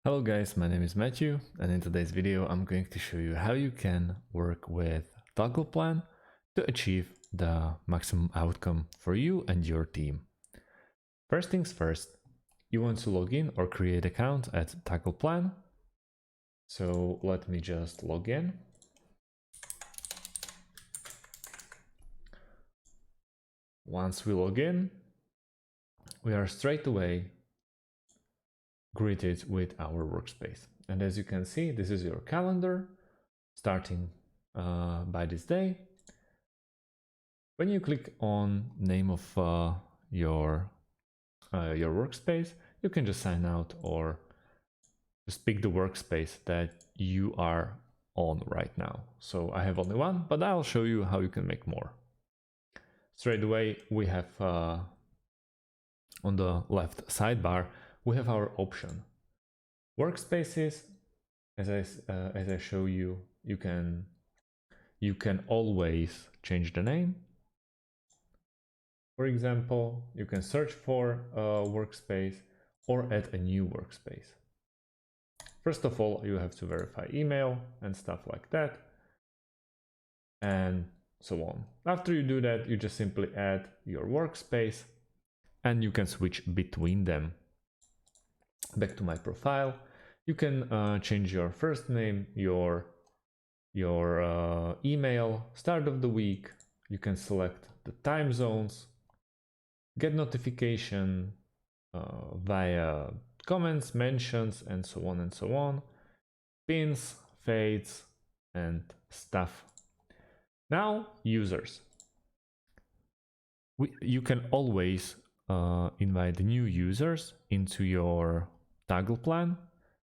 Hello guys, my name is Matthew, and in today's video I'm going to show you how you can work with Toggl Plan to achieve the maximum outcome for you and your team. First things first, you want to log in or create an account at Toggl Plan. So let me just log in. Once we log in, we are straight away greeted with our workspace. And as you can see, this is your calendar starting by this day. When you click on name of your workspace, you can just sign out or just pick the workspace that you are on right now. So I have only one, but I'll show you how you can make more. Straight away, we have on the left sidebar, we have our option. Workspaces, as I show you, you can always change the name. For example, you can search for a workspace or add a new workspace. First of all, you have to verify email and stuff like that, and so on. After you do that, you just simply add your workspace and you can switch between them. Back to my profile, you can change your first name, your email, start of the week. You can select the time zones, get notification via comments, mentions, and so on and so on, pins, fades, and stuff. Now, users. You can always invite new users into your Toggl Plan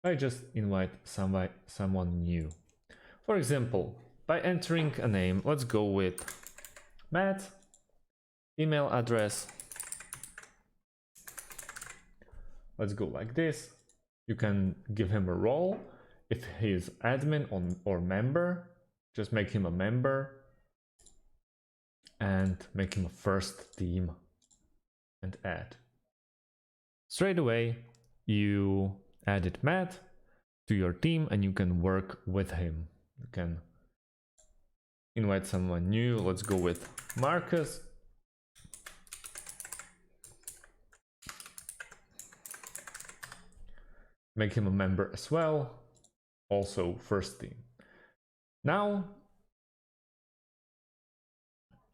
by just invite someone new. For example, by entering a name, let's go with Matt, email address. Let's go like this. You can give him a role. If he is admin or member, just make him a member and make him a first team and add. Straight away, you added Matt to your team and you can work with him. You can invite someone new. Let's go with Marcus. Make him a member as well, also first team. Now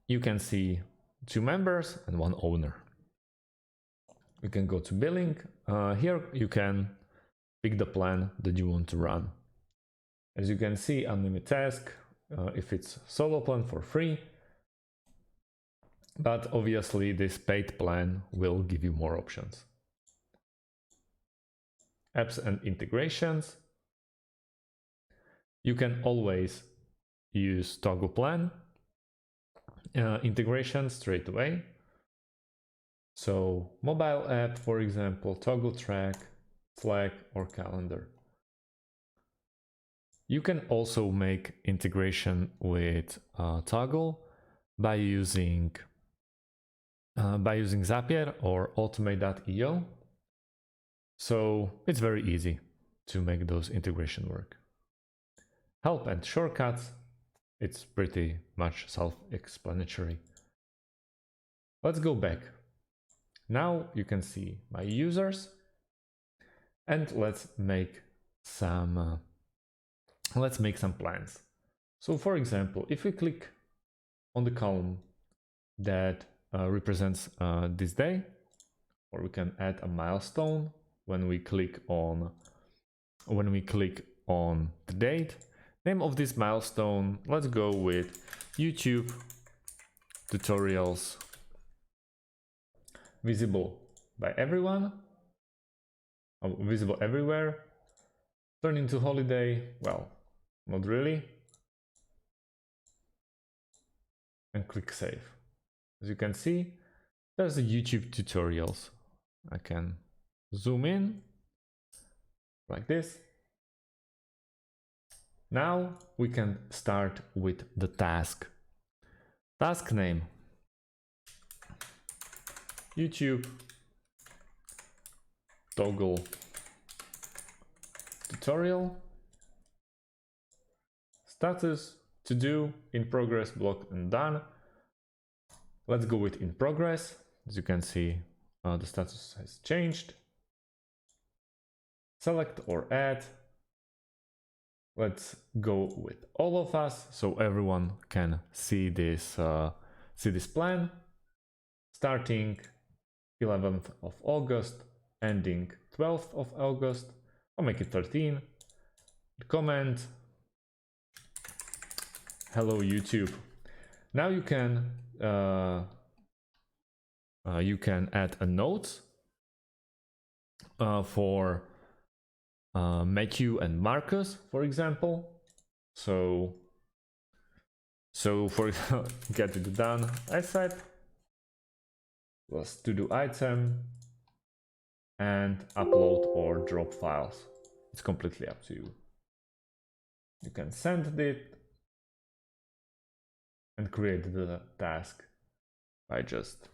you can see 2 members and 1 owner. You can go to billing. Here you can pick the plan that you want to run. As you can see, unlimited task, if it's solo plan for free, but obviously this paid plan will give you more options. Apps and integrations. You can always use Toggl Plan integration straight away. So mobile app, for example, Toggle Track, Slack, or Calendar. You can also make integration with Toggle by using Zapier or Automate.io. So it's very easy to make those integration work. Help and shortcuts, it's pretty much self-explanatory. Let's go back. Now you can see my users, and let's make some plans. So for example, if we click on the column that represents this day, or we can add a milestone when we click on the date. Name of this milestone, let's go with YouTube tutorials visible by everyone, visible everywhere. Turn into holiday, well, not really. And click save. As you can see, there's the YouTube tutorials. I can zoom in like this. Now we can start with the task. Task name, YouTube Toggle tutorial, status, to do, in progress, blocked and done. Let's go with in progress. As you can see, the status has changed. Select or add. Let's go with all of us so everyone can see this plan. Starting 11th of August, ending 12th of August. I'll make it 13. Comment, hello YouTube. Now you can add a note for Matthew and Marcus, for example. So for get it done, I said was to do item and upload or drop files. It's completely up to you. You can send it and create the task by just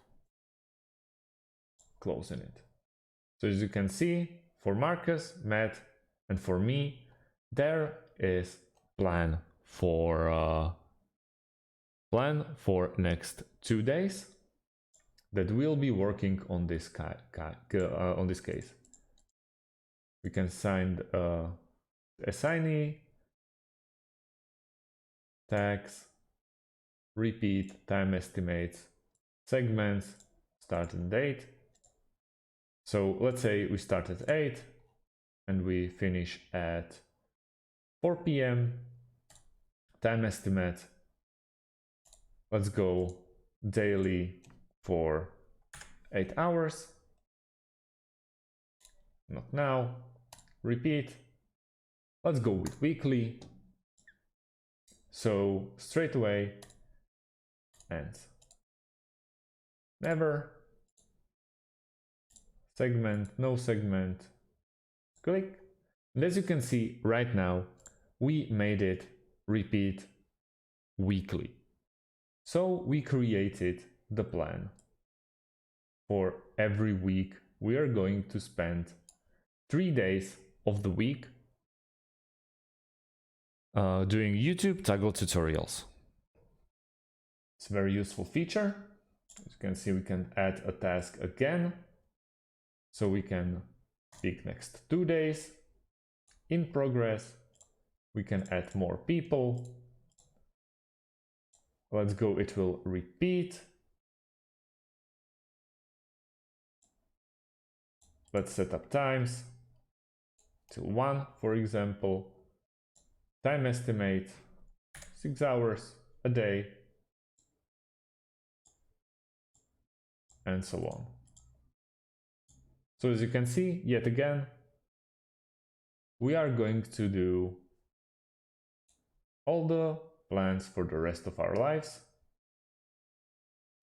closing it. So as you can see, for Marcus, Matt, and for me, there is plan for next 2 days that we'll be working on this case. We can find assignee, tags, repeat, time estimates, segments, start and date. So let's say we start at 8 and we finish at 4 p.m. Time estimate. Let's go daily for 8 hours. Not now. Repeat. Let's go with weekly. So straight away ends. Never. Segment, no segment. Click. And as you can see right now, we made it repeat weekly. So we created the plan. For every week, we are going to spend 3 days of the week doing YouTube Toggl tutorials. It's a very useful feature. As you can see, we can add a task again. So we can pick next 2 days. In progress, we can add more people. Let's go, it will repeat. Let's set up times till 1, for example. Time estimate 6 hours a day, and so on. So as you can see, yet again, we are going to do all the plans for the rest of our lives.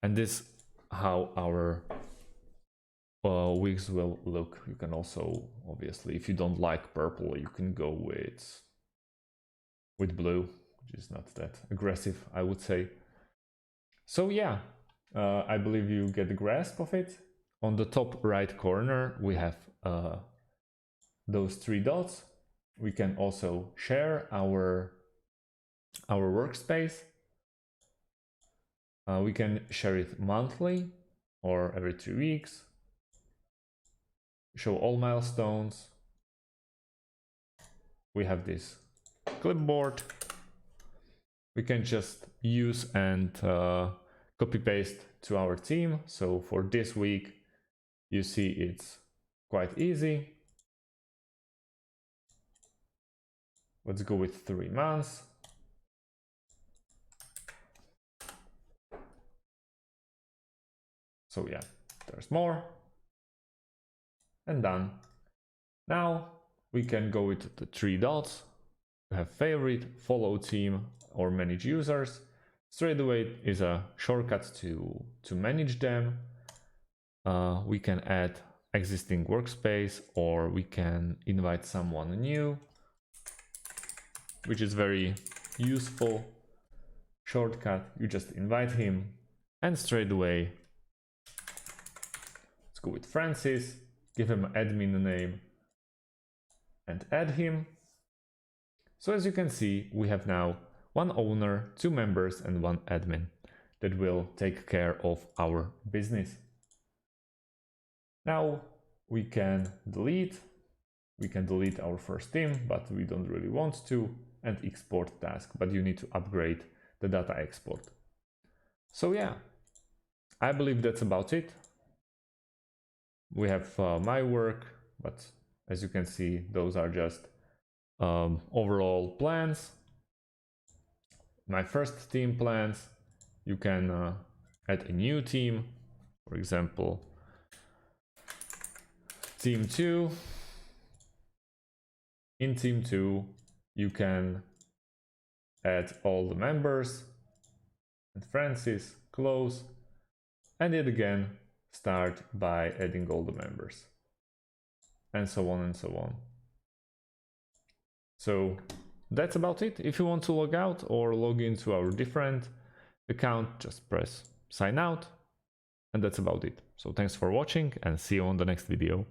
And this is how our weeks will look. You can also, obviously, if you don't like purple, you can go with blue, which is not that aggressive, I would say. So yeah, I believe you get the grasp of it. On the top right corner, we have those 3 dots. We can also share our workspace. We can share it monthly or every 3 weeks. Show all milestones. We have this clipboard. We can just use and copy paste to our team. So for this week, you see it's quite easy. Let's go with 3 months. So yeah, there's more. And done. Now we can go with the 3 dots. We have favorite, follow team, or manage users. Straight away is a shortcut to manage them. We can add existing workspace, or we can invite someone new, which is very useful shortcut. You just invite him, and straight away, let's go with Francis, give him an admin name, and add him. So as you can see, we have now one owner, 2 members and 1 admin that will take care of our business. Now we can delete our first team, but we don't really want to, and export task, but you need to upgrade the data export. So yeah, I believe that's about it. We have my work, but as you can see, those are just overall plans. My first team plans. You can add a new team, for example, team 2. In team 2, you can add all the members, and Francis, close, and yet again start by adding all the members, and so on and so on. So that's about it. If you want to log out or log into our different account, just press sign out, and that's about it. So thanks for watching and see you on the next video.